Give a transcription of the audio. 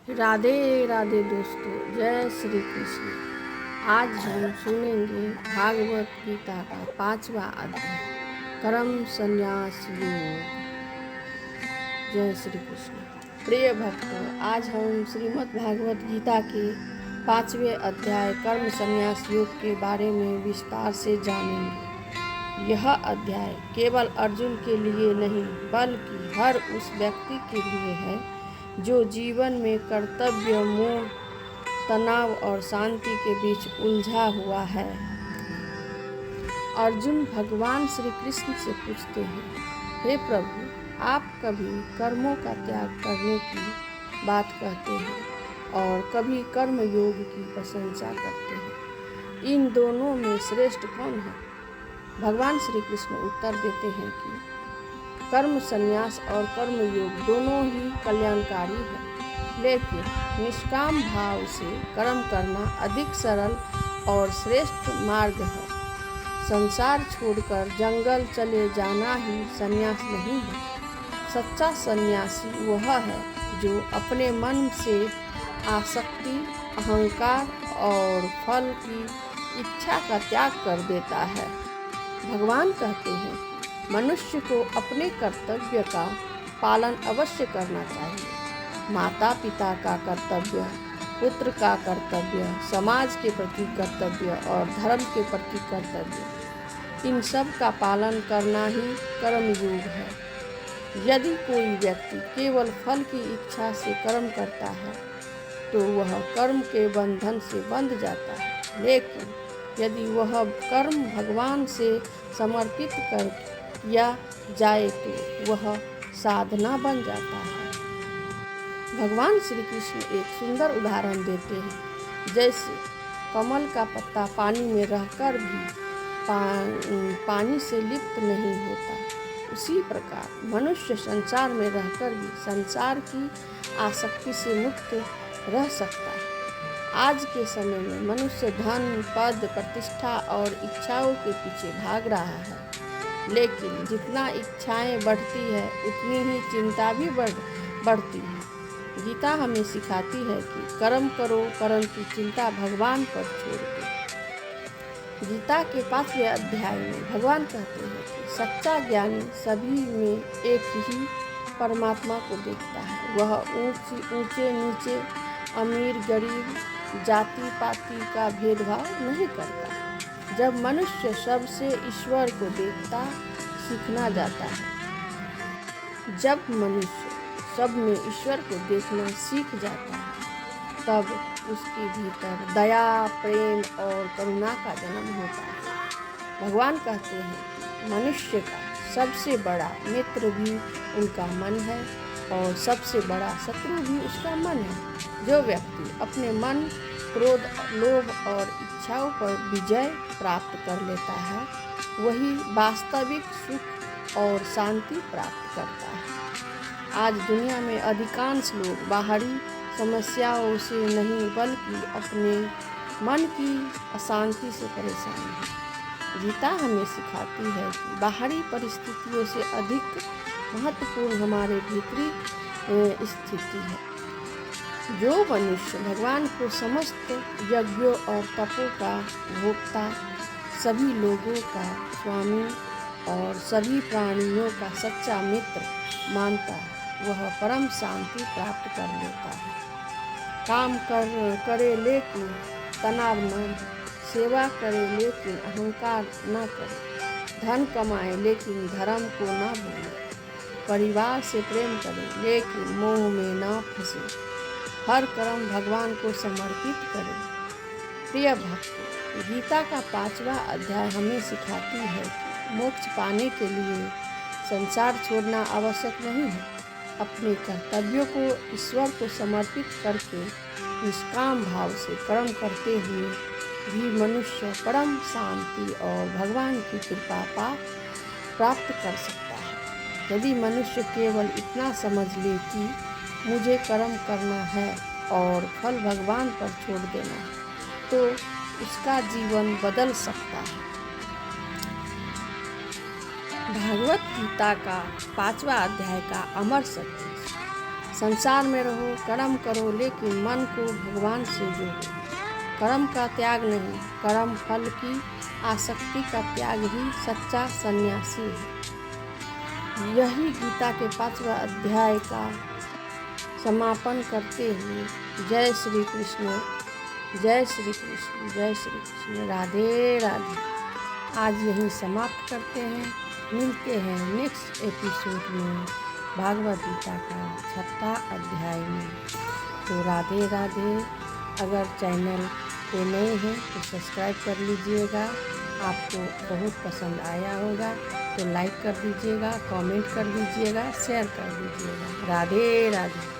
राधे राधे दोस्तों, जय श्री कृष्ण। आज हम सुनेंगे भागवत गीता का 5वां अध्याय कर्म संन्यास योग। जय श्री कृष्ण। प्रिय भक्तों, आज हम श्रीमद् भागवत गीता के 5वें अध्याय कर्म संन्यास योग के बारे में विस्तार से जानेंगे। यह अध्याय केवल अर्जुन के लिए नहीं बल्कि हर उस व्यक्ति के लिए है जो जीवन में कर्तव्य, मोह, तनाव और शांति के बीच उलझा हुआ है। अर्जुन भगवान श्री कृष्ण से पूछते हैं, हे प्रभु, आप कभी कर्मों का त्याग करने की बात कहते हैं और कभी कर्म योग की प्रशंसा करते हैं। इन दोनों में श्रेष्ठ कौन है? भगवान श्री कृष्ण उत्तर देते हैं कि कर्म संन्यास और कर्म योग दोनों ही कल्याणकारी है, लेकिन निष्काम भाव से कर्म करना अधिक सरल और श्रेष्ठ मार्ग है। संसार छोड़कर जंगल चले जाना ही संन्यास नहीं है। सच्चा सन्यासी वह है जो अपने मन से आसक्ति, अहंकार और फल की इच्छा का त्याग कर देता है। भगवान कहते हैं, मनुष्य को अपने कर्तव्य का पालन अवश्य करना चाहिए। माता पिता का कर्तव्य, पुत्र का कर्तव्य, समाज के प्रति कर्तव्य और धर्म के प्रति कर्तव्य, इन सब का पालन करना ही कर्मयोग है। यदि कोई व्यक्ति केवल फल की इच्छा से कर्म करता है तो वह कर्म के बंधन से बंध जाता है, लेकिन यदि वह कर्म भगवान से समर्पित कर किया जाए तो वह साधना बन जाता है। भगवान श्री कृष्ण एक सुंदर उदाहरण देते हैं। जैसे कमल का पत्ता पानी में रहकर भी पानी से लिप्त नहीं होता, उसी प्रकार मनुष्य संसार में रहकर भी संसार की आसक्ति से मुक्त रह सकता है। आज के समय में मनुष्य धन, पद, प्रतिष्ठा और इच्छाओं के पीछे भाग रहा है, लेकिन जितना इच्छाएं बढ़ती है उतनी ही चिंता भी बढ़ती है। गीता हमें सिखाती है कि कर्म करो परंतु चिंता भगवान पर छोड़ दो। गीता के 5वें अध्याय में भगवान कहते हैं कि सच्चा ज्ञानी सभी में एक ही परमात्मा को देखता है। वह ऊंचे नीचे, अमीर गरीब, जाति पाति का भेदभाव नहीं करता। जब मनुष्य सबसे ईश्वर को देखता सीखना जाता है, जब मनुष्य सब में ईश्वर को देखना सीख जाता है, तब उसके भीतर दया, प्रेम और करुणा का जन्म होता है। भगवान कहते हैं कि मनुष्य का सबसे बड़ा मित्र भी उनका मन है और सबसे बड़ा शत्रु भी उसका मन है। जो व्यक्ति अपने मन, क्रोध, लोभ और इच्छाओं पर विजय प्राप्त कर लेता है, वही वास्तविक सुख और शांति प्राप्त करता है। आज दुनिया में अधिकांश लोग बाहरी समस्याओं से नहीं बल्कि अपने मन की अशांति से परेशान हैं। गीता हमें सिखाती है कि बाहरी परिस्थितियों से अधिक महत्वपूर्ण हमारे भीतरी स्थिति है। जो मनुष्य भगवान को समस्त यज्ञों और तपों का भोक्ता, सभी लोगों का स्वामी और सभी प्राणियों का सच्चा मित्र मानता है, वह परम शांति प्राप्त कर लेता है। काम करे लेकिन तनाव न, सेवा करे लेकिन अहंकार न करे, धन कमाए लेकिन धर्म को न भूले, परिवार से प्रेम करे लेकिन मोह में न फंसे, हर कर्म भगवान को समर्पित करें। प्रिय भक्तों, गीता का 5वां अध्याय हमें सिखाती है कि मोक्ष पाने के लिए संसार छोड़ना आवश्यक नहीं है। अपने कर्तव्यों को ईश्वर को समर्पित करके निष्काम भाव से कर्म करते हुए भी मनुष्य परम शांति और भगवान की कृपा प्राप्त कर सकता है। यदि मनुष्य केवल इतना समझ ले कि मुझे कर्म करना है और फल भगवान पर छोड़ देना है, तो उसका जीवन बदल सकता है। भागवत गीता का 5वां अध्याय का अमर सत्य। संसार में रहो, कर्म करो, लेकिन मन को भगवान से जोड़ो। कर्म का त्याग नहीं, कर्म फल की आसक्ति का त्याग ही सच्चा सन्यासी है। यही गीता के 5वें अध्याय का समापन करते हुए जय श्री कृष्ण, जय श्री कृष्ण, जय श्री कृष्ण, राधे राधे। आज यहीं समाप्त करते हैं। मिलते हैं नेक्स्ट एपिसोड में भागवत गीता का 6वां अध्याय में। तो राधे राधे। अगर चैनल पे नए हैं तो सब्सक्राइब कर लीजिएगा। आपको बहुत पसंद आया होगा तो लाइक कर दीजिएगा, कमेंट कर दीजिएगा, शेयर कर दीजिएगा। राधे राधे।